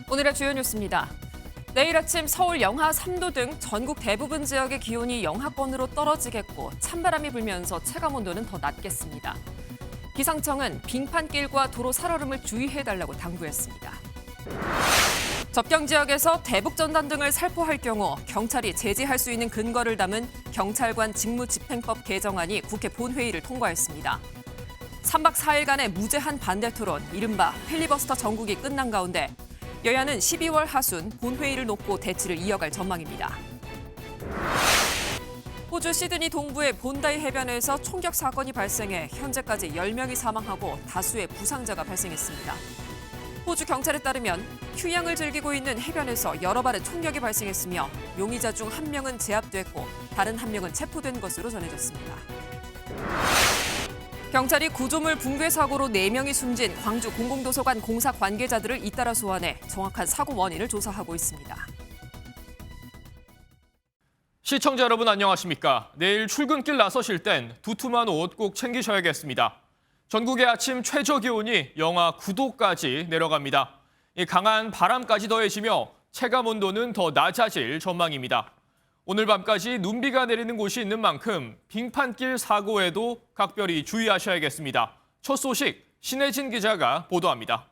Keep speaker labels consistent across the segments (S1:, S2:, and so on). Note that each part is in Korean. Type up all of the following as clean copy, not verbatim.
S1: 오늘의 주요 뉴스입니다. 내일 아침 서울 영하 3도 등 전국 대부분 지역의 기온이 영하권으로 떨어지겠고 찬바람이 불면서 체감온도는 더 낮겠습니다. 기상청은 빙판길과 도로 살얼음을 주의해달라고 당부했습니다. 접경 지역에서 대북 전단 등을 살포할 경우 경찰이 제지할 수 있는 근거를 담은 경찰관 직무집행법 개정안이 국회 본회의를 통과했습니다. 3박 4일간의 무제한 반대 토론, 이른바 필리버스터 전국이 끝난 가운데 여야는 12월 하순 본회의를 놓고 대치를 이어갈 전망입니다. 호주 시드니 동부의 본다이 해변에서 총격 사건이 발생해 현재까지 10명이 사망하고 다수의 부상자가 발생했습니다. 호주 경찰에 따르면 휴양을 즐기고 있는 해변에서 여러 발의 총격이 발생했으며 용의자 중 1명은 제압됐고 다른 1명은 체포된 것으로 전해졌습니다. 경찰이 구조물 붕괴 사고로 4명이 숨진 광주 공공도서관 공사 관계자들을 잇따라 소환해 정확한 사고 원인을 조사하고 있습니다.
S2: 시청자 여러분 안녕하십니까? 내일 출근길 나서실 땐 두툼한 옷 꼭 챙기셔야겠습니다. 전국의 아침 최저 기온이 영하 9도까지 내려갑니다. 강한 바람까지 더해지며 체감 온도는 더 낮아질 전망입니다. 오늘 밤까지 눈비가 내리는 곳이 있는 만큼 빙판길 사고에도 각별히 주의하셔야겠습니다. 첫 소식 신혜진 기자가 보도합니다.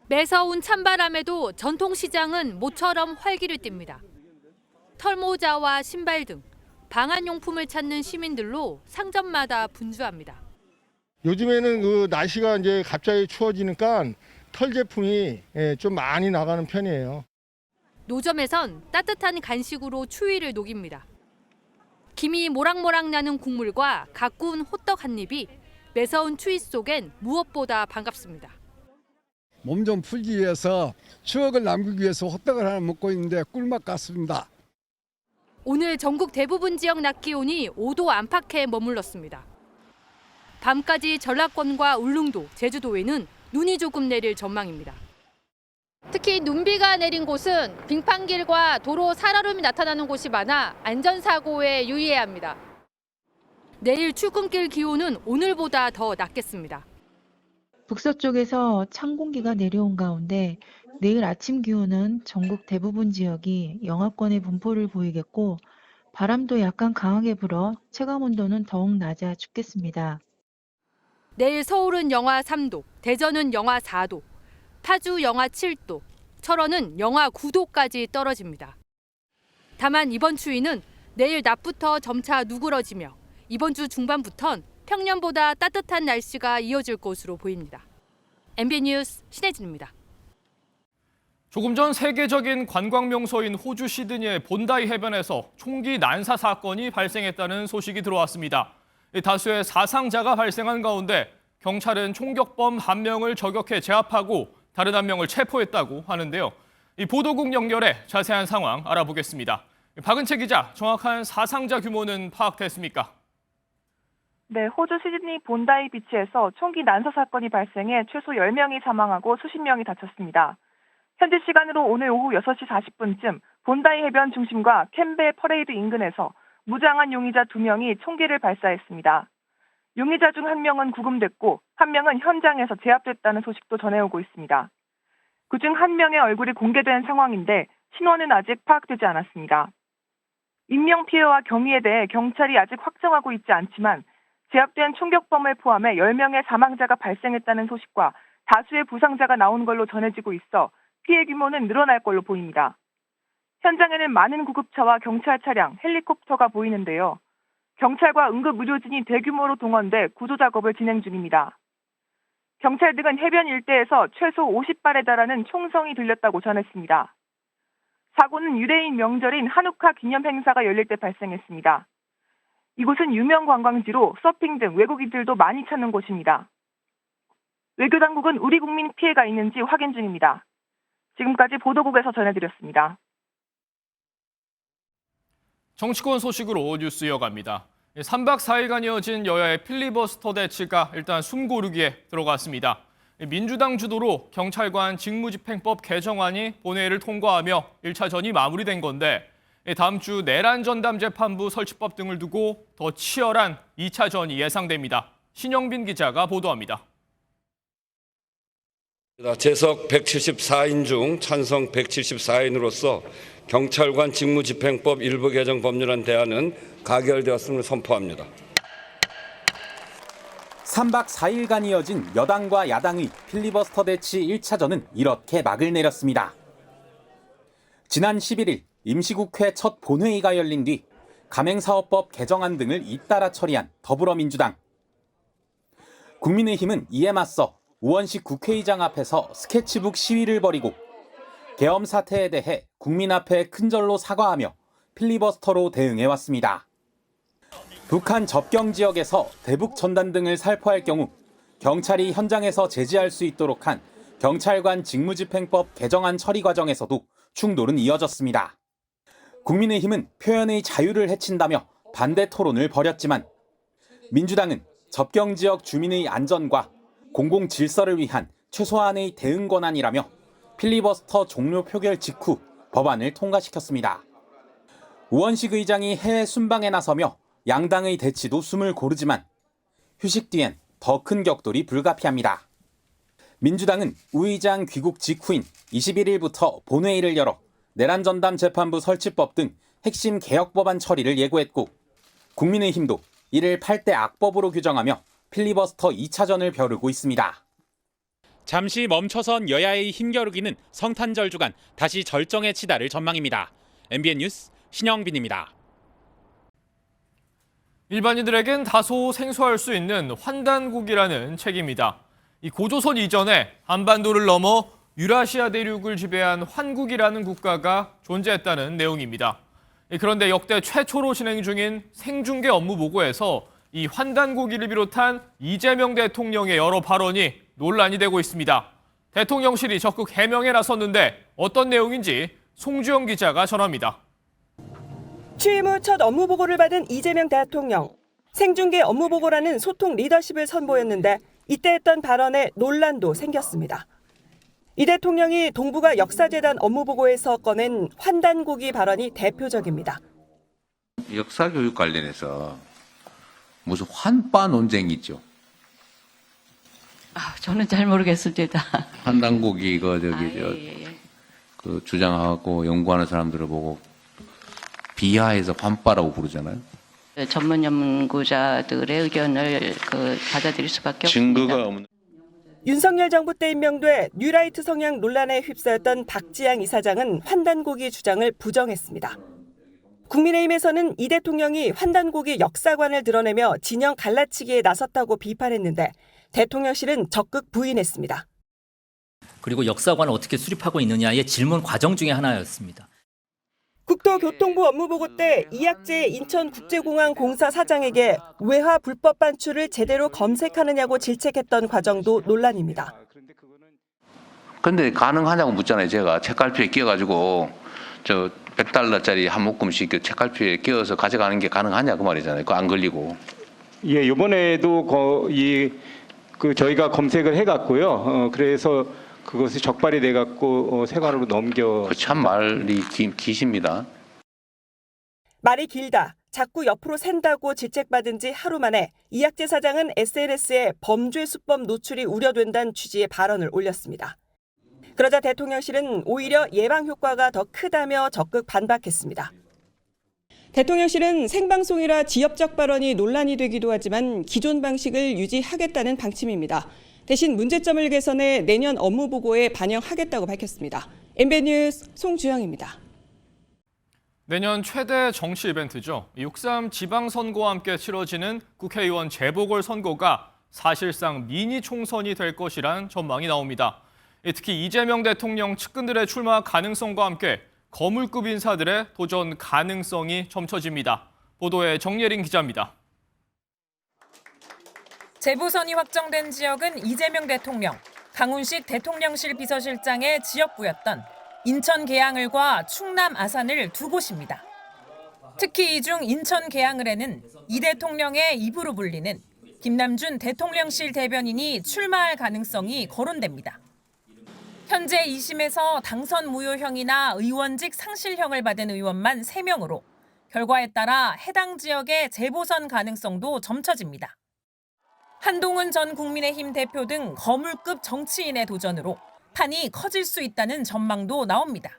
S3: 매서운 찬바람에도 전통시장은 모처럼 활기를 띱니다. 털모자와 신발 등 방한용품을 찾는 시민들로 상점마다 분주합니다.
S4: 요즘에는 그 날씨가 이제 갑자기 추워지니까 털 제품이 좀 많이 나가는 편이에요.
S3: 노점에선 따뜻한 간식으로 추위를 녹입니다. 김이 모락모락 나는 국물과 가꾸운 호떡 한 입이 매서운 추위 속엔 무엇보다 반갑습니다.
S5: 몸 좀 풀기 위해서 추억을 남기기 위해서 호떡을 하나 먹고 있는데 꿀맛 같습니다.
S3: 오늘 전국 대부분 지역 낮 기온이 5도 안팎에 머물렀습니다. 밤까지 전라권과 울릉도, 제주도에는 눈이 조금 내릴 전망입니다. 특히 눈비가 내린 곳은 빙판길과 도로 살얼음이 나타나는 곳이 많아 안전사고에 유의해야 합니다. 내일 출근길 기온은 오늘보다 더 낮겠습니다.
S6: 북서쪽에서 찬 공기가 내려온 가운데 내일 아침 기온은 전국 대부분 지역이 영하권의 분포를 보이겠고 바람도 약간 강하게 불어 체감온도는 더욱 낮아 춥겠습니다.
S3: 내일 서울은 영하 3도, 대전은 영하 4도, 파주 영하 7도, 철원은 영하 9도까지 떨어집니다. 다만 이번 추위는 내일 낮부터 점차 누그러지며 이번 주 중반부턴 평년보다 따뜻한 날씨가 이어질 것으로 보입니다. MBN 뉴스 신혜진입니다.
S2: 조금 전 세계적인 관광 명소인 호주 시드니의 본다이 해변에서 총기 난사 사건이 발생했다는 소식이 들어왔습니다. 다수의 사상자가 발생한 가운데 경찰은 총격범 1명을 저격해 제압하고 다른 1명을 체포했다고 하는데요. 이 보도국 연결해 자세한 상황 알아보겠습니다. 박은채 기자, 정확한 사상자 규모는 파악됐습니까?
S7: 네, 호주 시드니 본다이 비치에서 총기 난사 사건이 발생해 최소 10명이 사망하고 수십 명이 다쳤습니다. 현지 시간으로 오늘 오후 6시 40분쯤 본다이 해변 중심과 캔베 퍼레이드 인근에서 무장한 용의자 2명이 총기를 발사했습니다. 용의자 중 1명은 구금됐고 1명은 현장에서 제압됐다는 소식도 전해오고 있습니다. 그중 1명의 얼굴이 공개된 상황인데 신원은 아직 파악되지 않았습니다. 인명피해와 경위에 대해 경찰이 아직 확정하고 있지 않지만 제압된 총격범을 포함해 10명의 사망자가 발생했다는 소식과 다수의 부상자가 나온 걸로 전해지고 있어 피해 규모는 늘어날 걸로 보입니다. 현장에는 많은 구급차와 경찰 차량, 헬리콥터가 보이는데요. 경찰과 응급의료진이 대규모로 동원돼 구조 작업을 진행 중입니다. 경찰 등은 해변 일대에서 최소 50발에 달하는 총성이 들렸다고 전했습니다. 사고는 유대인 명절인 한우카 기념 행사가 열릴 때 발생했습니다. 이곳은 유명 관광지로 서핑 등 외국인들도 많이 찾는 곳입니다. 외교당국은 우리 국민 피해가 있는지 확인 중입니다. 지금까지 보도국에서 전해드렸습니다.
S2: 정치권 소식으로 뉴스 이어갑니다. 3박 4일간 이어진 여야의 필리버스터 대치가 일단 숨고르기에 들어갔습니다. 민주당 주도로 경찰관 직무집행법 개정안이 본회의를 통과하며 1차전이 마무리된 건데 다음 주 내란 전담 재판부 설치법 등을 두고 더 치열한 2차전이 예상됩니다. 신영빈 기자가 보도합니다.
S8: 재석 174인 중 찬성 174인으로서 경찰관 직무집행법 일부 개정 법률안 대안은 가결되었음을 선포합니다.
S9: 3박 4일간 이어진 여당과 야당의 필리버스터 대치 1차전은 이렇게 막을 내렸습니다. 지난 11일 임시국회 첫 본회의가 열린 뒤 가맹사업법 개정안 등을 잇따라 처리한 더불어민주당. 국민의힘은 이에 맞서 우원식 국회의장 앞에서 스케치북 시위를 벌이고 계엄 사태에 대해 국민 앞에 큰절로 사과하며 필리버스터로 대응해왔습니다. 북한 접경 지역에서 대북 전단 등을 살포할 경우 경찰이 현장에서 제지할 수 있도록 한 경찰관 직무집행법 개정안 처리 과정에서도 충돌은 이어졌습니다. 국민의힘은 표현의 자유를 해친다며 반대 토론을 벌였지만 민주당은 접경 지역 주민의 안전과 공공 질서를 위한 최소한의 대응 권한이라며 필리버스터 종료 표결 직후 법안을 통과시켰습니다. 우원식 의장이 해외 순방에 나서며 양당의 대치도 숨을 고르지만 휴식 뒤엔 더 큰 격돌이 불가피합니다. 민주당은 우 의장 귀국 직후인 21일부터 본회의를 열어 내란 전담 재판부 설치법 등 핵심 개혁 법안 처리를 예고했고 국민의힘도 이를 8대 악법으로 규정하며 필리버스터 2차전을 벼르고 있습니다. 잠시 멈춰선 여야의 힘겨루기는 성탄절 주간 다시 절정에 치달을 전망입니다. MBN 뉴스 신영빈입니다.
S2: 일반인들에겐 다소 생소할 수 있는 환단국이라는 책입니다. 이 고조선 이전에 한반도를 넘어 유라시아 대륙을 지배한 환국이라는 국가가 존재했다는 내용입니다. 그런데 역대 최초로 진행 중인 생중계 업무 보고에서 이 환단고기를 비롯한 이재명 대통령의 여러 발언이 논란이 되고 있습니다. 대통령실이 적극 해명에 나섰는데 어떤 내용인지 송주영 기자가 전합니다.
S10: 취임 후 첫 업무 보고를 받은 이재명 대통령. 생중계 업무 보고라는 소통 리더십을 선보였는데 이때 했던 발언에 논란도 생겼습니다. 이 대통령이 동북아 역사재단 업무 보고에서 꺼낸 환단고기 발언이 대표적입니다.
S11: 역사교육 관련해서 무슨 환빠 논쟁이 있죠.
S12: 저는 잘 모르겠습니다.
S11: 환단고기 그 주장하고 연구하는 사람들을 보고 비하해서 환빠라고 부르잖아요.
S12: 전문 연구자들의 의견을 받아들일 수밖에
S11: 증거가
S12: 없습니다.
S11: 없는.
S10: 윤석열 정부 때 임명돼 뉴라이트 성향 논란에 휩싸였던 박지양 이사장은 환단고기 주장을 부정했습니다. 국민의힘에서는 이 대통령이 환단고기 역사관을 드러내며 진영 갈라치기에 나섰다고 비판했는데 대통령실은 적극 부인했습니다.
S13: 그리고 역사관을 어떻게 수립하고 있느냐의 질문 과정 중에 하나였습니다.
S10: 국토교통부 업무보고 때 이학재 인천국제공항 공사 사장에게 외화 불법 반출을 제대로 검색하느냐고 질책했던 과정도 논란입니다.
S11: 근데 가능하냐고 묻잖아요. 제가 책갈피에 끼워가지고 저 $100짜리 한 묶음씩 그 책갈피에 끼워서 가져가는 게 가능하냐 그 말이잖아요. 그거 안 걸리고.
S14: 예, 이번에도 저희가 검색을 해갔고요. 그래서 그것이 적발이 돼갖고 세관으로 넘겨.
S11: 참 말이 기십니다.
S10: 말이 길다. 자꾸 옆으로 샌다고 질책받은 지 하루 만에 이학재 사장은 SNS에 범죄 수법 노출이 우려된다는 취지의 발언을 올렸습니다. 그러자 대통령실은 오히려 예방 효과가 더 크다며 적극 반박했습니다. 대통령실은 생방송이라 지역적 발언이 논란이 되기도 하지만 기존 방식을 유지하겠다는 방침입니다. 대신 문제점을 개선해 내년 업무 보고에 반영하겠다고 밝혔습니다. MBN 뉴스 송주영입니다.
S2: 내년 최대 정치 이벤트죠. 6.3 지방선거와 함께 치러지는 국회의원 재보궐선거가 사실상 미니 총선이 될 것이란 전망이 나옵니다. 특히 이재명 대통령 측근들의 출마 가능성과 함께 거물급 인사들의 도전 가능성이 점쳐집니다. 보도에 정예린 기자입니다.
S15: 재보선이 확정된 지역은 이재명 대통령, 강훈식 대통령실 비서실장의 지역구였던 인천 계양을과 충남 아산을 두 곳입니다. 특히 이 중 인천 계양을에는 이 대통령의 입으로 불리는 김남준 대통령실 대변인이 출마할 가능성이 거론됩니다. 현재 2심에서 당선 무효형이나 의원직 상실형을 받은 의원만 3명으로 결과에 따라 해당 지역의 재보선 가능성도 점쳐집니다. 한동훈 전 국민의힘 대표 등 거물급 정치인의 도전으로 판이 커질 수 있다는 전망도 나옵니다.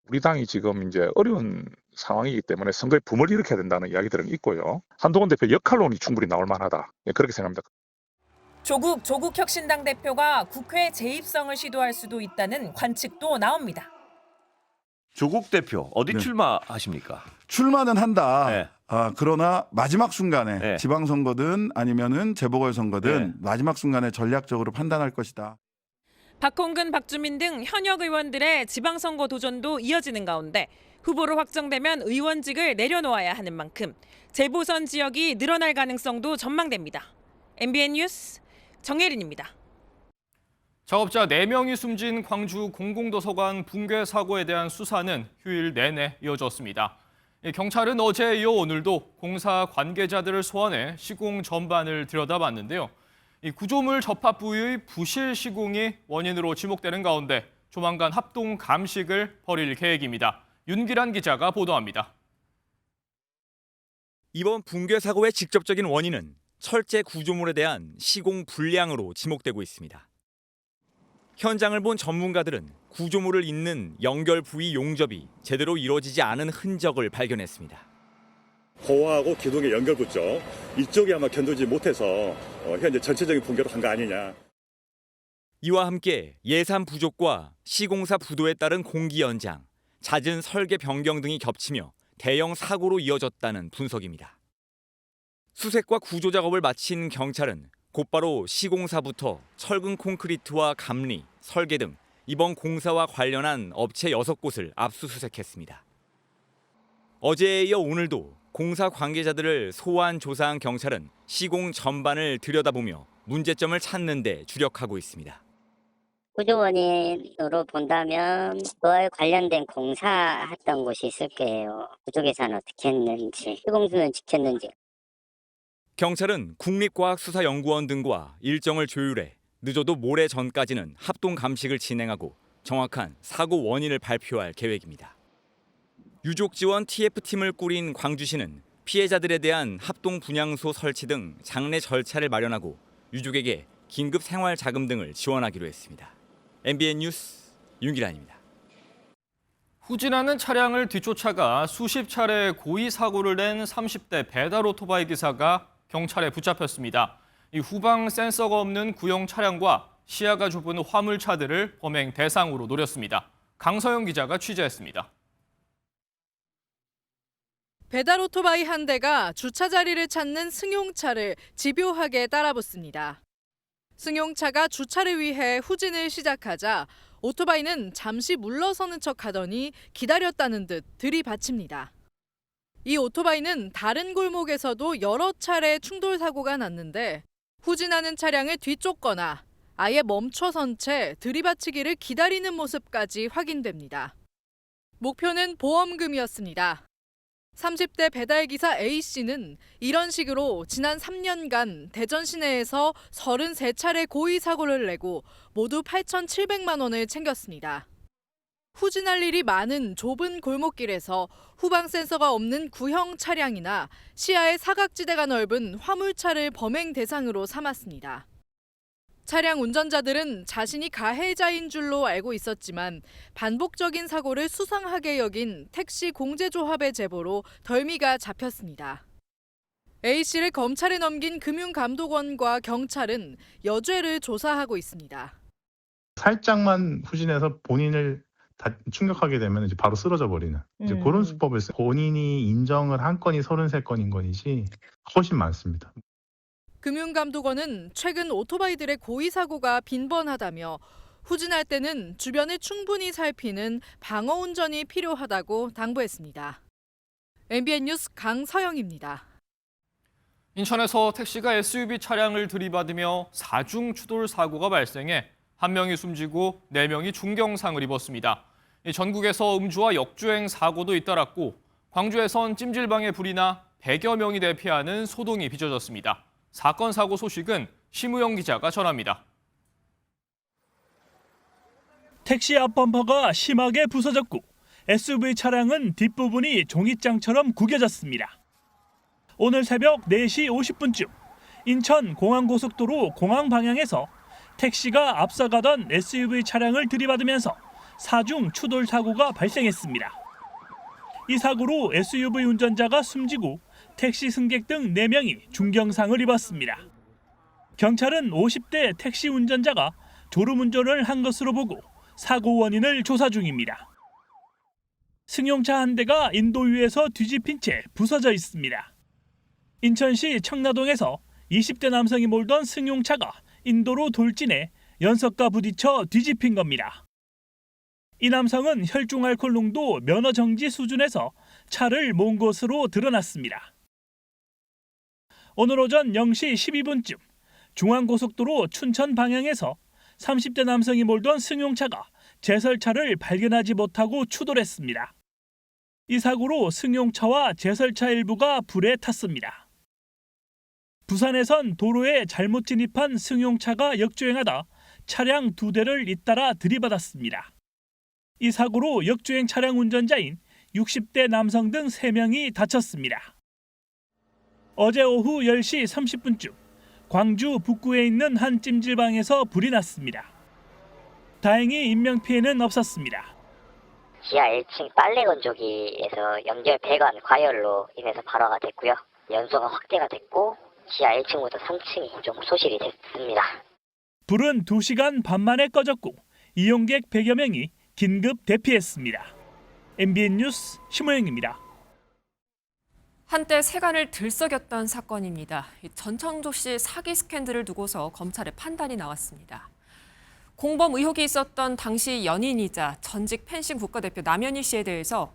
S16: 우리 당이 지금 이제 어려운 상황이기 때문에 선거에 붐을 일으켜야 된다는 이야기들은 있고요. 한동훈 대표 역할론이 충분히 나올 만하다. 그렇게 생각합니다.
S15: 조국 혁신당 대표가 국회 재입성을 시도할 수도 있다는 관측도 나옵니다.
S17: 조국 대표 어디
S18: 네.
S17: 출마하십니까?
S18: 출마는 한다.
S17: 네.
S18: 그러나 마지막 순간에
S17: 네.
S18: 지방선거든 아니면은 재보궐선거든
S17: 네.
S18: 마지막 순간에 전략적으로 판단할 것이다.
S15: 박홍근, 박주민 등 현역 의원들의 지방선거 도전도 이어지는 가운데 후보로 확정되면 의원직을 내려놓아야 하는 만큼 재보선 지역이 늘어날 가능성도 전망됩니다. MBN 뉴스 정혜린입니다.
S2: 작업자 4명이 숨진 광주 공공도서관 붕괴 사고에 대한 수사는 휴일 내내 이어졌습니다. 경찰은 어제에 이어 오늘도 공사 관계자들을 소환해 시공 전반을 들여다봤는데요. 이 구조물 접합 부위의 부실 시공이 원인으로 지목되는 가운데 조만간 합동 감식을 벌일 계획입니다. 윤기란 기자가 보도합니다.
S19: 이번 붕괴 사고의 직접적인 원인은 철제 구조물에 대한 시공 불량으로 지목되고 있습니다. 현장을 본 전문가들은 구조물을 잇는 연결 부위 용접이 제대로 이루어지지 않은 흔적을 발견했습니다.
S20: 고하고 기둥의 연결부 쪽 이쪽이 아마 견도지 못해서 현재 전체적인 붕괴로 간 거 아니냐.
S19: 이와 함께 예산 부족과 시공사 부도에 따른 공기 연장, 잦은 설계 변경 등이 겹치며 대형 사고로 이어졌다는 분석입니다. 수색과 구조 작업을 마친 경찰은 곧바로 시공사부터 철근 콘크리트와 감리, 설계 등 이번 공사와 관련한 업체 6곳을 압수수색했습니다. 어제에 이어 오늘도 공사 관계자들을 소환 조사한 경찰은 시공 전반을 들여다보며 문제점을 찾는 데 주력하고 있습니다.
S21: 구조 원인으로 본다면 그와 관련된 공사했던 곳이 있을 거예요. 구조 계산 어떻게 했는지, 시공수는 지켰는지.
S19: 경찰은 국립과학수사연구원 등과 일정을 조율해 늦어도 모레 전까지는 합동 감식을 진행하고 정확한 사고 원인을 발표할 계획입니다. 유족 지원 TF팀을 꾸린 광주시는 피해자들에 대한 합동 분향소 설치 등 장례 절차를 마련하고 유족에게 긴급 생활 자금 등을 지원하기로 했습니다. MBN 뉴스 윤기란입니다.
S2: 후진하는 차량을 뒤쫓아가 수십 차례 고의 사고를 낸 30대 배달 오토바이 기사가 경찰에 붙잡혔습니다. 이 후방 센서가 없는 구형 차량과 시야가 좁은 화물차들을 범행 대상으로 노렸습니다. 강서영 기자가 취재했습니다.
S22: 배달 오토바이 한 대가 주차 자리를 찾는 승용차를 집요하게 따라붙습니다. 승용차가 주차를 위해 후진을 시작하자 오토바이는 잠시 물러서는 척하더니 기다렸다는 듯 들이받칩니다. 이 오토바이는 다른 골목에서도 여러 차례 충돌 사고가 났는데 후진하는 차량을 뒤쫓거나 아예 멈춰선 채 들이받치기를 기다리는 모습까지 확인됩니다. 목표는 보험금이었습니다. 30대 배달기사 A씨는 이런 식으로 지난 3년간 대전 시내에서 33차례 고의 사고를 내고 모두 8,700만 원을 챙겼습니다. 후진할 일이 많은 좁은 골목길에서 후방 센서가 없는 구형 차량이나 시야의 사각지대가 넓은 화물차를 범행 대상으로 삼았습니다. 차량 운전자들은 자신이 가해자인 줄로 알고 있었지만 반복적인 사고를 수상하게 여긴 택시 공제조합의 제보로 덜미가 잡혔습니다. A씨를 검찰에 넘긴 금융감독원과 경찰은 여죄를 조사하고 있습니다.
S23: 살짝만 후진해서 본인을 충격하게 되면 이제 바로 쓰러져 버리는 이제 그런 수법을 본인이 인정을 한 건이 33건인 건이지 훨씬 많습니다.
S22: 금융감독원은 최근 오토바이들의 고의 사고가 빈번하다며 후진할 때는 주변을 충분히 살피는 방어 운전이 필요하다고 당부했습니다. MBN 뉴스 강서영입니다.
S2: 인천에서 택시가 SUV 차량을 들이받으며 4중 추돌 사고가 발생해 1명이 숨지고 4명이 중경상을 입었습니다. 전국에서 음주와 역주행 사고도 잇따랐고 광주에선 찜질방에 불이 나 100여 명이 대피하는 소동이 빚어졌습니다. 사건 사고 소식은 심우영 기자가 전합니다.
S1: 택시 앞 범퍼가 심하게 부서졌고 SUV 차량은 뒷부분이 종잇장처럼 구겨졌습니다. 오늘 새벽 4시 50분쯤 인천 공항고속도로 공항 방향에서 택시가 앞서가던 SUV 차량을 들이받으면서 사중 추돌 사고가 발생했습니다. 이 사고로 SUV 운전자가 숨지고 택시 승객 등 4명이 중경상을 입었습니다. 경찰은 50대 택시 운전자가 졸음운전을 한 것으로 보고 사고 원인을 조사 중입니다. 승용차 한 대가 인도 위에서 뒤집힌 채 부서져 있습니다. 인천시 청라동에서 20대 남성이 몰던 승용차가 인도로 돌진해 연석과 부딪혀 뒤집힌 겁니다. 이 남성은 혈중 알코올 농도 면허 정지 수준에서 차를 몬 것으로 드러났습니다. 오늘 오전 0시 12분쯤 중앙고속도로 춘천 방향에서 30대 남성이 몰던 승용차가 제설차를 발견하지 못하고 추돌했습니다. 이 사고로 승용차와 제설차 일부가 불에 탔습니다. 부산에선 도로에 잘못 진입한 승용차가 역주행하다 차량 2대를 잇따라 들이받았습니다. 이 사고로 역주행 차량 운전자인 60대 남성 등 3명이 다쳤습니다. 어제 오후 10시 30분쯤 광주 북구에 있는 한 찜질방에서 불이 났습니다. 다행히 인명피해는 없었습니다.
S21: 지하 1층 빨래 건조기에서 연결 배관 과열로 인해서 발화가 됐고요. 연소가 확대가 됐고 지하 1층부터 3층이 좀 소실이 됐습니다.
S1: 불은 2시간 반 만에 꺼졌고 이용객 100여 명이 긴급 대피했습니다. MBN 뉴스 심호영입니다.
S4: 한때 세간을 들썩였던 사건입니다. 전청조 씨 사기 스캔들을 두고서 검찰의 판단이 나왔습니다. 공범 의혹이 있었던 당시 연인이자 전직 펜싱 국가대표 남현희 씨에 대해서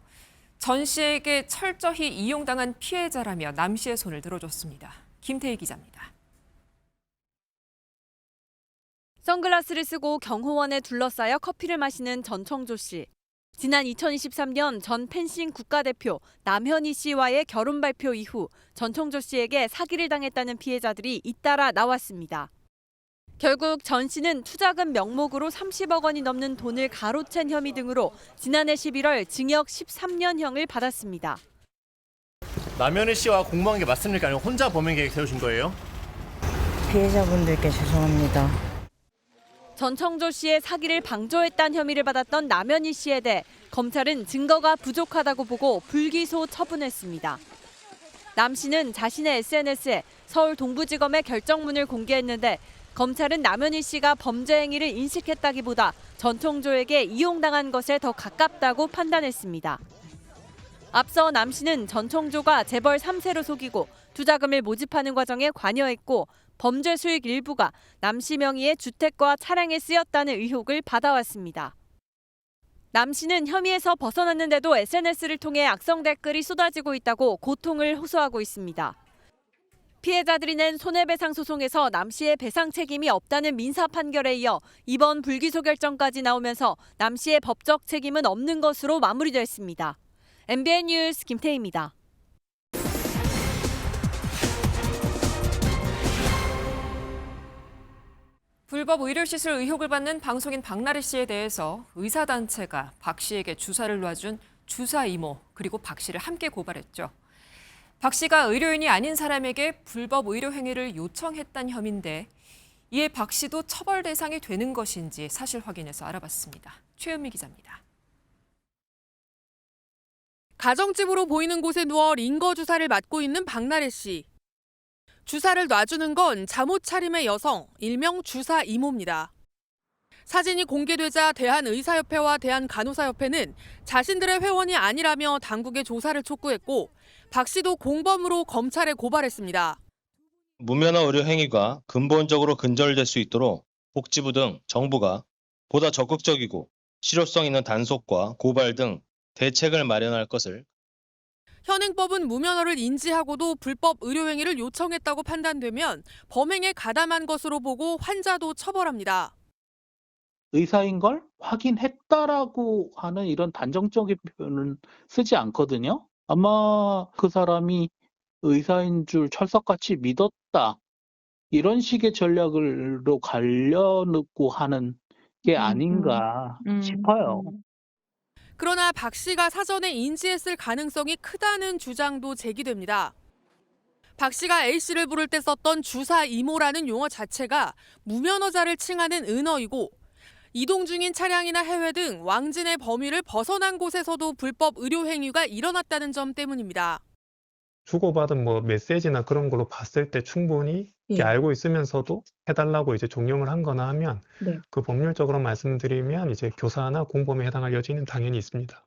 S4: 전 씨에게 철저히 이용당한 피해자라며 남 씨의 손을 들어줬습니다. 김태희 기자입니다.
S5: 선글라스를 쓰고 경호원에 둘러싸여 커피를 마시는 전청조 씨. 지난 2023년 전 펜싱 국가대표 남현희 씨와의 결혼 발표 이후 전청조 씨에게 사기를 당했다는 피해자들이 잇따라 나왔습니다. 결국 전 씨는 투자금 명목으로 30억 원이 넘는 돈을 가로챈 혐의 등으로 지난해 11월 징역 13년형을 받았습니다.
S24: 남현희 씨와 공모한 게 맞습니까? 아니면 혼자 범행 계획 세우신 거예요?
S5: 피해자분들께 죄송합니다. 전청조 씨의 사기를 방조했다는 혐의를 받았던 남현희 씨에 대해 검찰은 증거가 부족하다고 보고 불기소 처분했습니다. 남 씨는 자신의 SNS에 서울 동부지검의 결정문을 공개했는데 검찰은 남현희 씨가 범죄 행위를 인식했다기보다 전청조에게 이용당한 것에 더 가깝다고 판단했습니다. 앞서 남 씨는 전청조가 재벌 3세로 속이고 투자금을 모집하는 과정에 관여했고 범죄 수익 일부가 남 씨 명의의 주택과 차량에 쓰였다는 의혹을 받아왔습니다. 남 씨는 혐의에서 벗어났는데도 SNS를 통해 악성 댓글이 쏟아지고 있다고 고통을 호소하고 있습니다. 피해자들이 낸 손해배상 소송에서 남 씨의 배상 책임이 없다는 민사 판결에 이어 이번 불기소 결정까지 나오면서 남 씨의 법적 책임은 없는 것으로 마무리됐습니다. MBN 뉴스 김태희입니다.
S4: 불법 의료시술 의혹을 받는 방송인 박나래 씨에 대해서 의사단체가 박 씨에게 주사를 놔준 주사 이모 그리고 박 씨를 함께 고발했죠. 박 씨가 의료인이 아닌 사람에게 불법 의료 행위를 요청했다는 혐의인데 이에 박 씨도 처벌 대상이 되는 것인지 사실 확인해서 알아봤습니다. 최은미 기자입니다.
S22: 가정집으로 보이는 곳에 누워 링거 주사를 맞고 있는 박나래 씨. 주사를 놔주는 건 잠옷 차림의 여성, 일명 주사 이모입니다. 사진이 공개되자 대한의사협회와 대한간호사협회는 자신들의 회원이 아니라며 당국의 조사를 촉구했고 박 씨도 공범으로 검찰에 고발했습니다.
S25: 무면허 의료 행위가 근본적으로 근절될 수 있도록 복지부 등 정부가 보다 적극적이고 실효성 있는 단속과 고발 등 대책을 마련할 것을.
S22: 현행법은 무면허를 인지하고도 불법 의료 행위를 요청했다고 판단되면 범행에 가담한 것으로 보고 환자도 처벌합니다.
S26: 의사인 걸 확인했다라고 하는 이런 단정적인 표현은 쓰지 않거든요. 아마 그 사람이 의사인 줄 철석같이 믿었다. 이런 식의 전략으로 가려놓고 하는 게 아닌가 싶어요.
S22: 그러나 박 씨가 사전에 인지했을 가능성이 크다는 주장도 제기됩니다. 박 씨가 A 씨를 부를 때 썼던 주사 이모라는 용어 자체가 무면허자를 칭하는 은어이고 이동 중인 차량이나 해외 등 왕진의 범위를 벗어난 곳에서도 불법 의료 행위가 일어났다는 점 때문입니다.
S3: 주고받은 뭐 메시지나 그런 걸로 봤을 때 충분히 이렇게 알고 있으면서도 해달라고 이제 종용을 한 거나 하면 그 법률적으로 말씀드리면 이제 교사나 공범에 해당할 여지는 당연히 있습니다.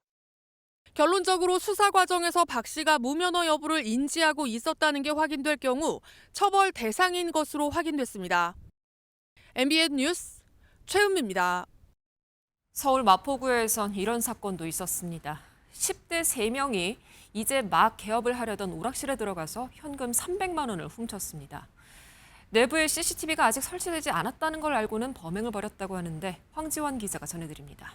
S22: 결론적으로 수사 과정에서 박 씨가 무면허 여부를 인지하고 있었다는 게 확인될 경우 처벌 대상인 것으로 확인됐습니다. MBN 뉴스 최은미입니다.
S4: 서울 마포구에선 이런 사건도 있었습니다. 10대 3명이 이제 막 개업을 하려던 오락실에 들어가서 현금 300만 원을 훔쳤습니다. 내부에 CCTV가 아직 설치되지 않았다는 걸 알고는 범행을 벌였다고 하는데 황지원 기자가 전해드립니다.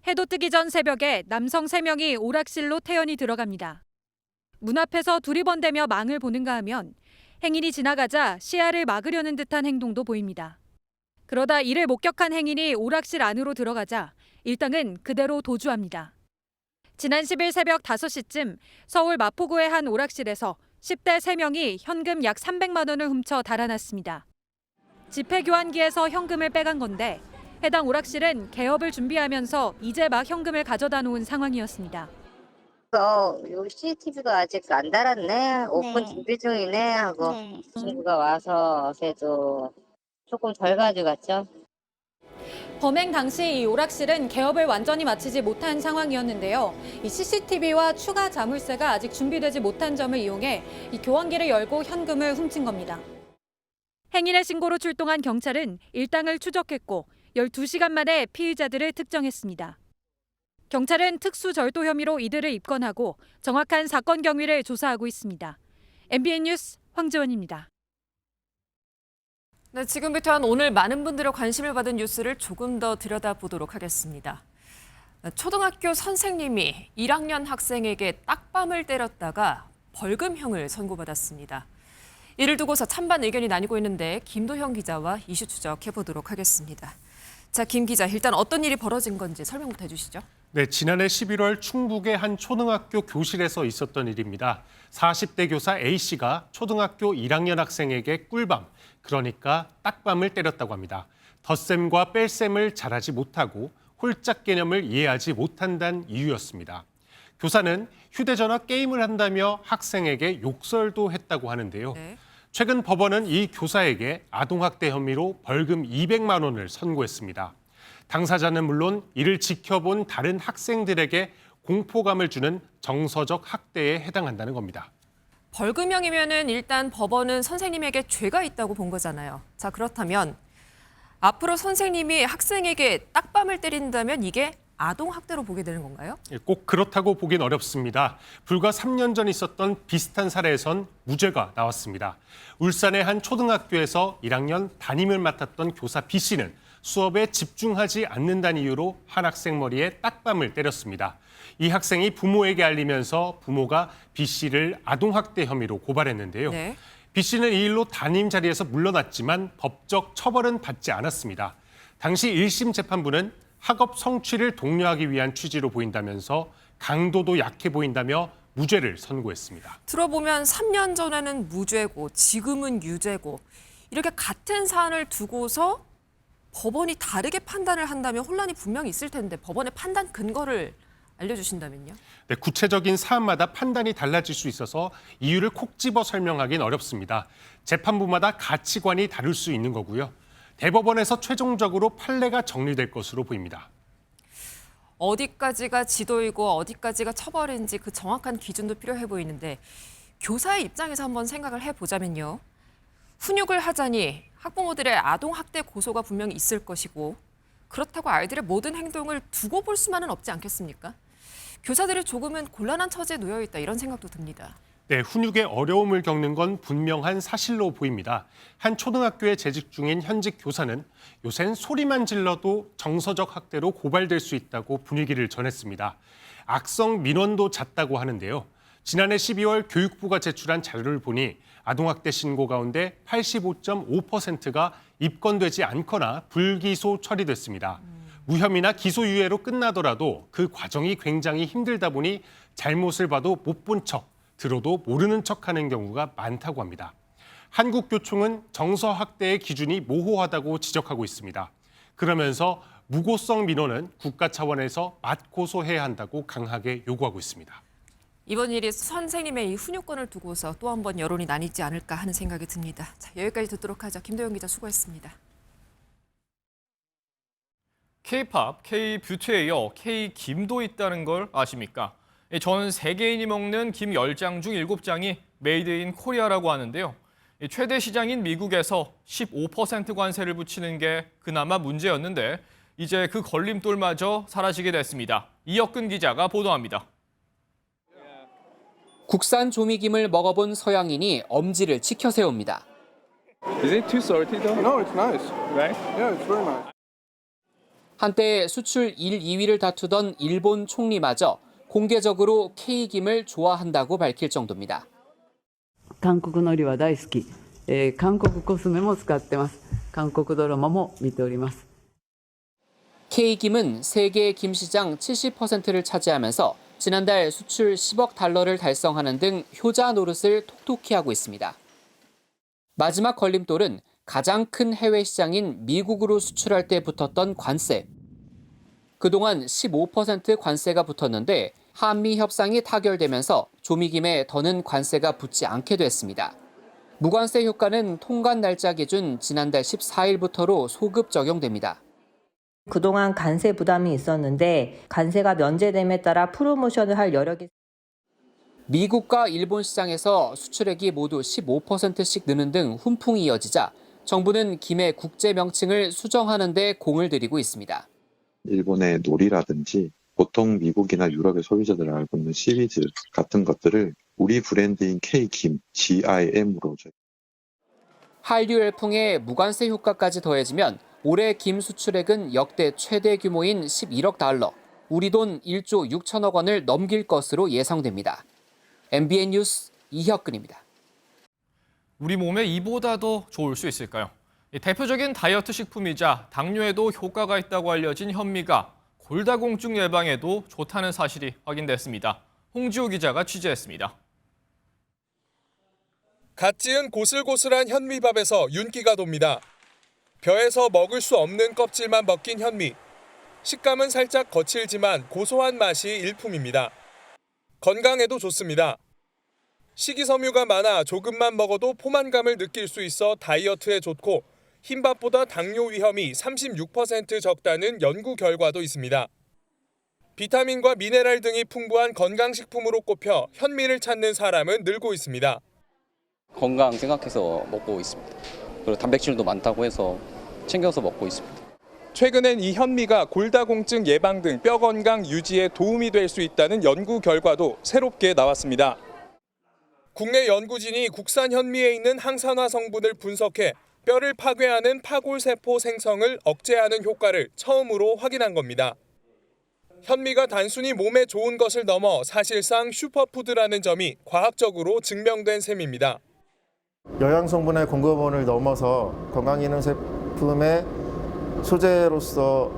S5: 해도 뜨기 전 새벽에 남성 3명이 오락실로 태연히 들어갑니다. 문 앞에서 두리번대며 망을 보는가 하면 행인이 지나가자 시야를 막으려는 듯한 행동도 보입니다. 그러다 이를 목격한 행인이 오락실 안으로 들어가자 일당은 그대로 도주합니다. 지난 10일 새벽 5시쯤 서울 마포구의 한 오락실에서 10대 3명이 현금 약 300만 원을 훔쳐 달아났습니다. 지폐 교환기에서 현금을 빼간 건데 해당 오락실은 개업을 준비하면서 이제 막 현금을 가져다 놓은 상황이었습니다.
S21: 요 CCTV가 아직 안 달았네. 오픈 준비 중이네 하고 친구가 와서 그래도 조금 덜 가져갔죠.
S5: 범행 당시 이 오락실은 개업을 완전히 마치지 못한 상황이었는데요. 이 CCTV와 추가 자물쇠가 아직 준비되지 못한 점을 이용해 이 교환기를 열고 현금을 훔친 겁니다. 행인의 신고로 출동한 경찰은 일당을 추적했고 12시간 만에 피의자들을 특정했습니다. 경찰은 특수절도 혐의로 이들을 입건하고 정확한 사건 경위를 조사하고 있습니다. MBN 뉴스 황지원입니다.
S4: 네, 지금부터는 오늘 많은 분들의 관심을 받은 뉴스를 조금 더 들여다보도록 하겠습니다. 초등학교 선생님이 1학년 학생에게 딱밤을 때렸다가 벌금형을 선고받았습니다. 이를 두고서 찬반 의견이 나뉘고 있는데 김도형 기자와 이슈 추적해보도록 하겠습니다. 자, 김 기자, 일단 어떤 일이 벌어진 건지 설명부터 해주시죠.
S6: 네, 지난해 11월 충북의 한 초등학교 교실에서 있었던 일입니다. 40대 교사 A씨가 초등학교 1학년 학생에게 꿀밤, 그러니까 딱밤을 때렸다고 합니다. 덧셈과 뺄셈을 잘하지 못하고 홀짝 개념을 이해하지 못한다는 이유였습니다. 교사는 휴대전화 게임을 한다며 학생에게 욕설도 했다고 하는데요. 최근 법원은 이 교사에게 아동학대 혐의로 벌금 200만 원을 선고했습니다. 당사자는 물론 이를 지켜본 다른 학생들에게 공포감을 주는 정서적 학대에 해당한다는 겁니다.
S4: 벌금형이면은 일단 법원은 선생님에게 죄가 있다고 본 거잖아요. 자, 그렇다면 앞으로 선생님이 학생에게 딱밤을 때린다면 이게 아동학대로 보게 되는 건가요?
S6: 꼭 그렇다고 보긴 어렵습니다. 불과 3년 전 있었던 비슷한 사례에선 무죄가 나왔습니다. 울산의 한 초등학교에서 1학년 담임을 맡았던 교사 B씨는 수업에 집중하지 않는다는 이유로 한 학생 머리에 딱밤을 때렸습니다. 이 학생이 부모에게 알리면서 부모가 B씨를 아동학대 혐의로 고발했는데요. B씨는 이 일로 담임 자리에서 물러났지만 법적 처벌은 받지 않았습니다. 당시 1심 재판부는 학업 성취를 독려하기 위한 취지로 보인다면서 강도도 약해 보인다며 무죄를 선고했습니다.
S4: 들어보면 3년 전에는 무죄고 지금은 유죄고 이렇게 같은 사안을 두고서 법원이 다르게 판단을 한다면 혼란이 분명히 있을 텐데 법원의 판단 근거를 알려주신다면요?
S6: 네, 구체적인 사안마다 판단이 달라질 수 있어서 이유를 콕 집어 설명하기는 어렵습니다. 재판부마다 가치관이 다를 수 있는 거고요. 대법원에서 최종적으로 판례가 정리될 것으로 보입니다.
S4: 어디까지가 지도이고 어디까지가 처벌인지 그 정확한 기준도 필요해 보이는데 교사의 입장에서 한번 생각을 해보자면요. 훈육을 하자니 학부모들의 아동학대 고소가 분명히 있을 것이고 그렇다고 아이들의 모든 행동을 두고 볼 수만은 없지 않겠습니까? 교사들이 조금은 곤란한 처지에 놓여 있다 이런 생각도 듭니다.
S6: 네, 훈육에 어려움을 겪는 건 분명한 사실로 보입니다. 한 초등학교에 재직 중인 현직 교사는 요샌 소리만 질러도 정서적 학대로 고발될 수 있다고 분위기를 전했습니다. 악성 민원도 잦다고 하는데요. 지난해 12월 교육부가 제출한 자료를 보니 아동학대 신고 가운데 85.5%가 입건되지 않거나 불기소 처리됐습니다. 무혐의나 기소유예로 끝나더라도 그 과정이 굉장히 힘들다 보니 잘못을 봐도 못 본 척, 들어도 모르는 척하는 경우가 많다고 합니다. 한국교총은 정서학대의 기준이 모호하다고 지적하고 있습니다. 그러면서 무고성 민원은 국가 차원에서 맞고소해야 한다고 강하게 요구하고 있습니다.
S4: 이번 일이 선생님의 이 훈육권을 두고서 또 한 번 여론이 나뉘지 않을까 하는 생각이 듭니다. 자, 여기까지 듣도록 하죠. 김도영 기자 수고했습니다.
S2: K-팝, K-뷰티에 이어 K-김도 있다는 걸 아십니까? 전 세계인이 먹는 김 10장 중 7장이 메이드 인 코리아라고 하는데요. 최대 시장인 미국에서 15% 관세를 붙이는 게 그나마 문제였는데 이제 그 걸림돌마저 사라지게 됐습니다. 이혁근 기자가 보도합니다.
S7: 국산 조미김을 먹어본 서양인이 엄지를 치켜 세웁니다.
S8: Is it too salty though? No, it's nice. Right? Yeah, it's very nice.
S7: 한때 수출 1, 2위를 다투던 일본 총리마저 공개적으로 K김을 좋아한다고 밝힐 정도입니다.
S9: 韓国海苔は大好き。韓国コスメも使ってます。韓国ドラマも見ております。
S7: K김은 세계 김 시장 70%를 차지하면서 지난달 수출 10억 달러를 달성하는 등 효자 노릇을 톡톡히 하고 있습니다. 마지막 걸림돌은 가장 큰 해외 시장인 미국으로 수출할 때 붙었던 관세. 그동안 15% 관세가 붙었는데 한미 협상이 타결되면서 조미김에 더는 관세가 붙지 않게 됐습니다. 무관세 효과는 통관 날짜 기준 지난달 14일부터로 소급 적용됩니다.
S12: 그동안 관세 부담이 있었는데 관세가 면제됨에 따라 프로모션을 할 여력이
S7: 미국과 일본 시장에서 수출액이 모두 15%씩 느는 등 훈풍이 이어지자 정부는 김의 국제 명칭을 수정하는 데 공을 들이고 있습니다.
S13: 일본의 놀이라든지 보통 미국이나 유럽의 소비자들 알고 있는 시리즈 같은 것들을 우리 브랜드인 K김, GIM으로
S7: 한류 열풍에 무관세 효과까지 더해지면 올해 김 수출액은 역대 최대 규모인 11억 달러, 우리 돈 1조 6천억 원을 넘길 것으로 예상됩니다. MBN 뉴스 이혁근입니다.
S2: 우리 몸에 이보다 더 좋을 수 있을까요? 대표적인 다이어트 식품이자 당뇨에도 효과가 있다고 알려진 현미가 골다공증 예방에도 좋다는 사실이 확인됐습니다. 홍지호 기자가 취재했습니다.
S14: 갓 지은 고슬고슬한 현미밥에서 윤기가 돕니다. 벼에서 먹을 수 없는 껍질만 벗긴 현미. 식감은 살짝 거칠지만 고소한 맛이 일품입니다. 건강에도 좋습니다. 식이섬유가 많아 조금만 먹어도 포만감을 느낄 수 있어 다이어트에 좋고 흰밥보다 당뇨 위험이 36% 적다는 연구 결과도 있습니다. 비타민과 미네랄 등이 풍부한 건강식품으로 꼽혀 현미를 찾는 사람은 늘고 있습니다.
S27: 건강 생각해서 먹고 있습니다. 그리고 단백질도 많다고 해서 챙겨서 먹고 있습니다.
S14: 최근엔 이 현미가 골다공증 예방 등 뼈 건강 유지에 도움이 될 수 있다는 연구 결과도 새롭게 나왔습니다. 국내 연구진이 국산 현미에 있는 항산화 성분을 분석해 뼈를 파괴하는 파골세포 생성을 억제하는 효과를 처음으로 확인한 겁니다. 현미가 단순히 몸에 좋은 것을 넘어 사실상 슈퍼푸드라는 점이 과학적으로 증명된 셈입니다.
S28: 영양성분의 공급원을 넘어서 건강기능식품의 소재로서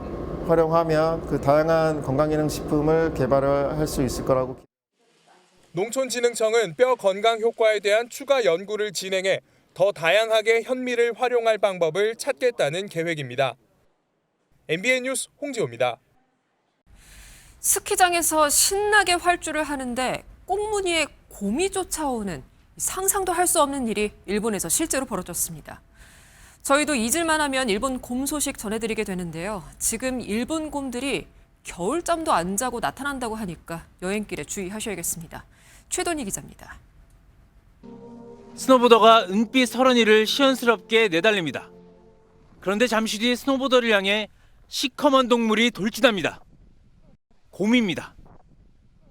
S28: 활용하며 그 다양한 건강기능식품을 개발을 할 수 있을 거라고.
S14: 농촌진흥청은 뼈 건강 효과에 대한 추가 연구를 진행해 더 다양하게 현미를 활용할 방법을 찾겠다는 계획입니다. MBN 뉴스 홍지호입니다.
S4: 스키장에서 신나게 활주를 하는데 꽁무니에 곰이 쫓아오는 상상도 할 수 없는 일이 일본에서 실제로 벌어졌습니다. 저희도 잊을만 하면 일본 곰 소식 전해드리게 되는데요. 지금 일본 곰들이 겨울잠도 안 자고 나타난다고 하니까 여행길에 주의하셔야겠습니다. 최돈희 기자입니다.
S29: 스노보더가 은빛 설원이를 시원스럽게 내달립니다. 그런데 잠시 뒤 스노보더를 향해 시커먼 동물이 돌진합니다. 곰입니다.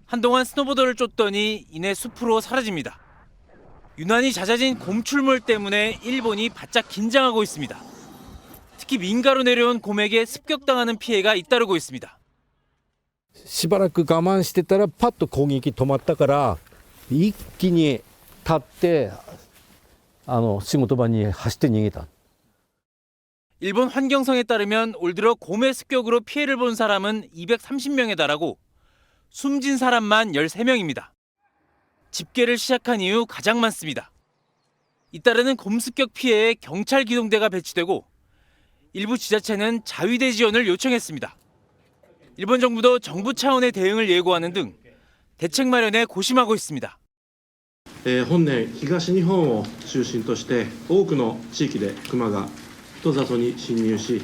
S29: 한동안 스노보더를 쫓더니 이내 숲으로 사라집니다. 유난히 잦아진 곰 출몰 때문에 일본이 바짝 긴장하고 있습니다. 특히 민가로 내려온 곰에게 습격당하는 피해가 잇따르고 있습니다.
S30: しばらく我慢してたらパッと攻撃止まったから
S10: 一気に立って仕事場に走って逃げた。
S29: 일본 환경성에 따르면 올 들어 곰의 습격으로 피해를 본 사람은 230명에 달하고 숨진 사람만 13명입니다. 집계를 시작한 이후 가장 많습니다. 잇따르는 곰 습격 피해에 경찰 기동대가 배치되고 일부 지자체는 자위대 지원을 요청했습니다. 일본 정부도 정부 차원의 대응을 예고하는 등 대책 마련에 고심하고 있습니다.
S11: 本年東日本を中心として多くの地域でクマが人里に侵入し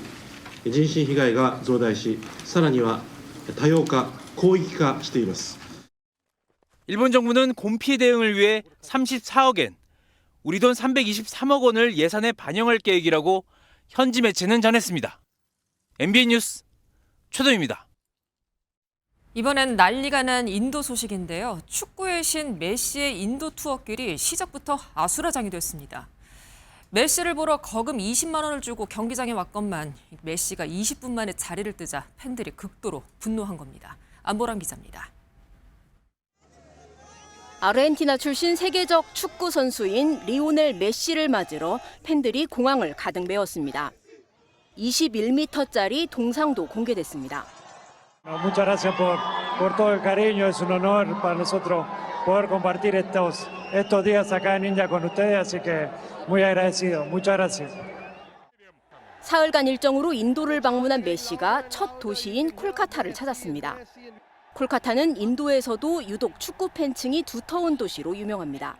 S11: 人身被害が増大しさらには多様化広域化しています。
S29: 일본 정부는 곰 피해 대응을 위해 34억 엔, 우리 돈 323억 원을 예산에 반영할 계획이라고 현지 매체는 전했습니다. MBN 뉴스 최도입니다.
S4: 이번엔 난리가 난 인도 소식인데요. 축구의 신 메시의 인도 투어길이 시작부터 아수라장이 됐습니다. 메시를 보러 거금 20만 원을 주고 경기장에 왔건만 메시가 20분 만에 자리를 뜨자 팬들이 극도로 분노한 겁니다. 안보람 기자입니다.
S5: 아르헨티나 출신 세계적 축구 선수인 리오넬 메시를 맞으러 팬들이 공항을 가득 메웠습니다. 21m짜리 동상도 공개됐습니다.
S15: Muchas gracias por todo el cariño. Es un honor para nosotros poder compartir estos días acá en India con ustedes, así que muy agradecido. Muchas gracias.
S5: 사흘간 일정으로 인도를 방문한 메시가 첫 도시인 콜카타를 찾았습니다. 콜카타는 인도에서도 유독 축구 팬층이 두터운 도시로 유명합니다.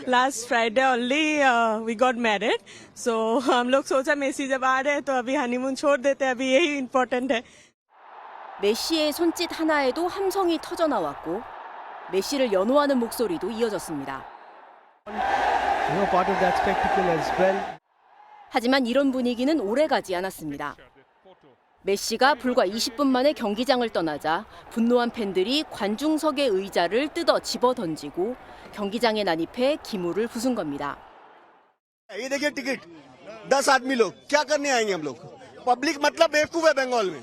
S16: Last Friday only we got married, so हम लोग सोचा मेसी जब आ रहे हैं तो अभी हनीमून छोड़ देते हैं, अभी यही इम्पोर्टेंट है.
S5: 메시의 손짓 하나에도 함성이 터져 나왔고 메시를 연호하는 목소리도 이어졌습니다. 하지만 이런 분위기는 오래가지 않았습니다. 메시가 불과 20분 만에 경기장을 떠나자 분노한 팬들이 관중석의 의자를 뜯어 집어던지고 경기장에 난입해 기물을 부순 겁니다.
S17: ये देखिए टिकट 10 आदमी लोग क्या करने आएंगे हम लोग पब्लिक मतलब बेवकूफ है बंगाल में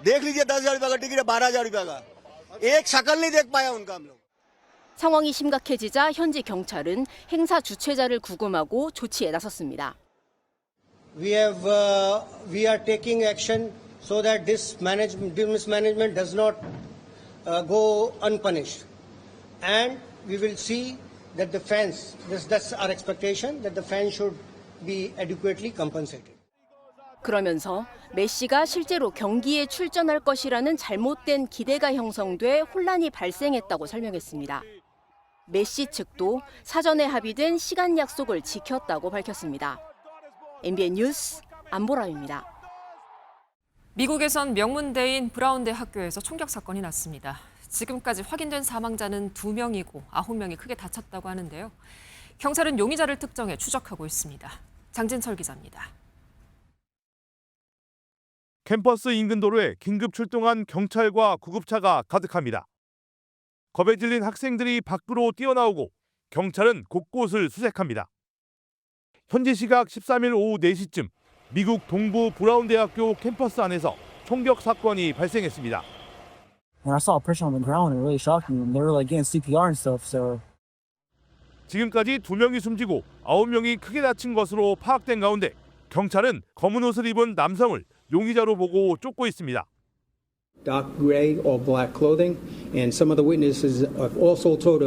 S17: देख लीजिए 10,000 रुपए का टिकट है 12,000 रुपए का एक शक्ल नहीं देख पाया उनका हम लोग.
S5: 상황이 심각해지자 현지 경찰은 행사 주최자를 구금하고 조치에 나섰습니다.
S17: We are taking action so that this mismanagement does not go unpunished, and we will see that the fans. That's our expectation, that the fans should be adequately compensated.
S5: 그러면서 메시가 실제로 경기에 출전할 것이라는 잘못된 기대가 형성돼 혼란이 발생했다고 설명했습니다. 메시 측도 사전에 합의된 시간 약속을 지켰다고 밝혔습니다. MBN 뉴스 안보람입니다.
S4: 미국에선 명문대인 브라운대 학교에서 총격 사건이 났습니다. 지금까지 확인된 사망자는 2명이고 9명이 크게 다쳤다고 하는데요. 경찰은 용의자를 특정해 추적하고 있습니다. 장진철 기자입니다.
S18: 캠퍼스 인근 도로에 긴급 출동한 경찰과 구급차가 가득합니다. 겁에 질린 학생들이 밖으로 뛰어나오고 경찰은 곳곳을 수색합니다. 현지 시각 13일 오후 4시쯤 미국 동부 브라운 대학교 캠퍼스 안에서 총격 사건이 발생했습니다.
S19: When I saw a person on the ground, it really shocked me. They were like getting CPR and stuff. So
S18: 지금까지 2명이 숨지고 9명이 크게 다친 것으로 파악된 가운데 경찰은 검은 옷을 입은 남성을 용의자로 보고 쫓고 있습니다.
S20: Dark gray or black clothing, and some of the witnesses have also told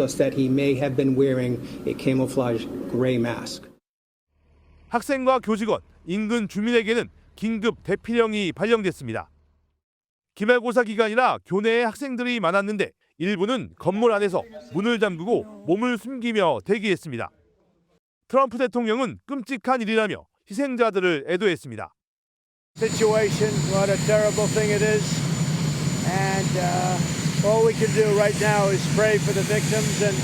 S20: us that he may have been wearing a camouflage gray mask.
S18: 학생과 교직원, 인근 주민에게는 긴급 대피령이 발령됐습니다. 기말고사 기간이라 교내에 학생들이 많았는데 일부는 건물 안에서 문을 잠그고 몸을 숨기며 대기했습니다. 트럼프 대통령은 끔찍한 일이라며 희생자들을 애도했습니다.
S23: Situation, what a terrible thing it is, and all we can do right now is pray for the victims and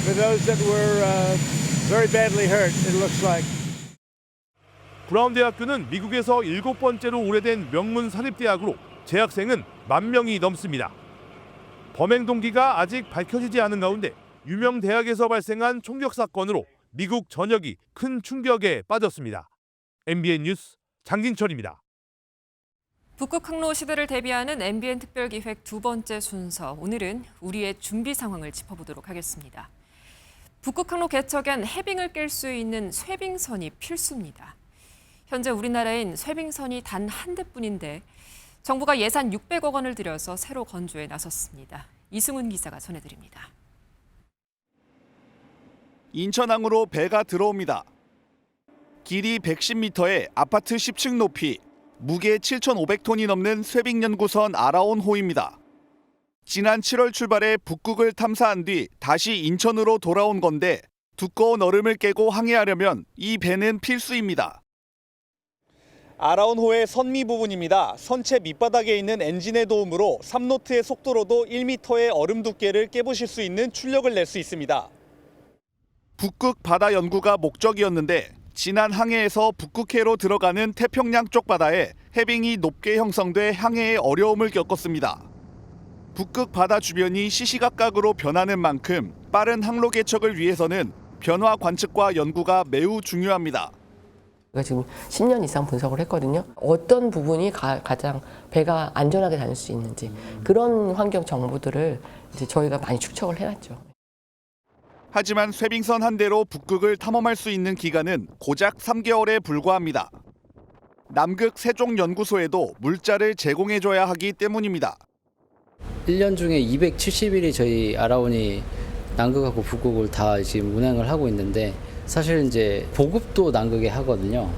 S23: for those that were very badly hurt. It looks like.
S18: 브라운 대학교는 미국에서 7번째로 오래된 명문 사립대학으로 재학생은 10,000명이 넘습니다. 범행 동기가 아직 밝혀지지 않은 가운데 유명 대학에서 발생한 총격 사건으로 미국 전역이 큰 충격에 빠졌습니다. MBN 뉴스 장진철입니다.
S4: 북극 항로 시대를 대비하는 MBN 특별기획 두 번째 순서. 오늘은 우리의 준비 상황을 짚어보도록 하겠습니다. 북극 항로 개척엔 해빙을 깰 수 있는 쇄빙선이 필수입니다. 현재 우리나라엔 쇄빙선이 단 한 대뿐인데 정부가 예산 600억 원을 들여서 새로 건조에 나섰습니다. 이승훈 기자가 전해드립니다.
S1: 인천항으로 배가 들어옵니다. 길이 110m에 아파트 10층 높이, 무게 7,500톤이 넘는 쇄빙연구선 아라온호입니다. 지난 7월 출발해 북극을 탐사한 뒤 다시 인천으로 돌아온 건데 두꺼운 얼음을 깨고 항해하려면 이 배는 필수입니다. 아라온호의 선미 부분입니다. 선체 밑바닥에 있는 엔진의 도움으로 3노트의 속도로도 1m의 얼음 두께를 깨부실 수 있는 출력을 낼 수 있습니다. 북극 바다 연구가 목적이었는데 지난 항해에서 북극해로 들어가는 태평양 쪽 바다에 해빙이 높게 형성돼 항해에 어려움을 겪었습니다. 북극 바다 주변이 시시각각으로 변하는 만큼 빠른 항로 개척을 위해서는 변화 관측과 연구가 매우 중요합니다.
S3: 지금 10년 이상 분석을 했거든요. 어떤 부분이 가장 배가 안전하게 다닐 수 있는지 그런 환경 정보들을 이제 저희가 많이 축적을 해놨죠.
S1: 하지만 쇄빙선 한 대로 북극을 탐험할 수 있는 기간은 고작 3개월에 불과합니다. 남극 세종연구소에도 물자를 제공해줘야 하기 때문입니다.
S6: 1년 중에 270일이 저희 아라온이 남극하고 북극을 다 지금 운행을 하고 있는데 사실 이제 보급도 남극에 하거든요.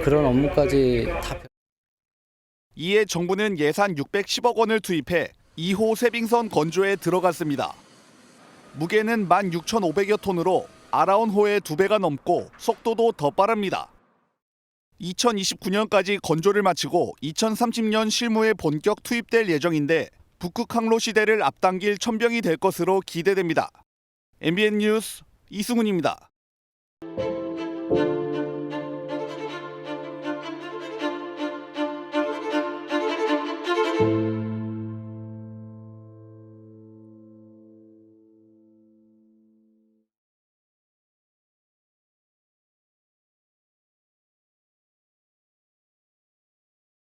S6: 그런 업무까지 다.
S1: 이에 정부는 예산 610억 원을 투입해 2호 쇄빙선 건조에 들어갔습니다. 무게는 16,500여 톤으로 아라온호의 2배가 넘고 속도도 더 빠릅니다. 2029년까지 건조를 마치고 2030년 실무에 본격 투입될 예정인데 북극 항로 시대를 앞당길 천병이 될 것으로 기대됩니다. MBN 뉴스 이승훈입니다.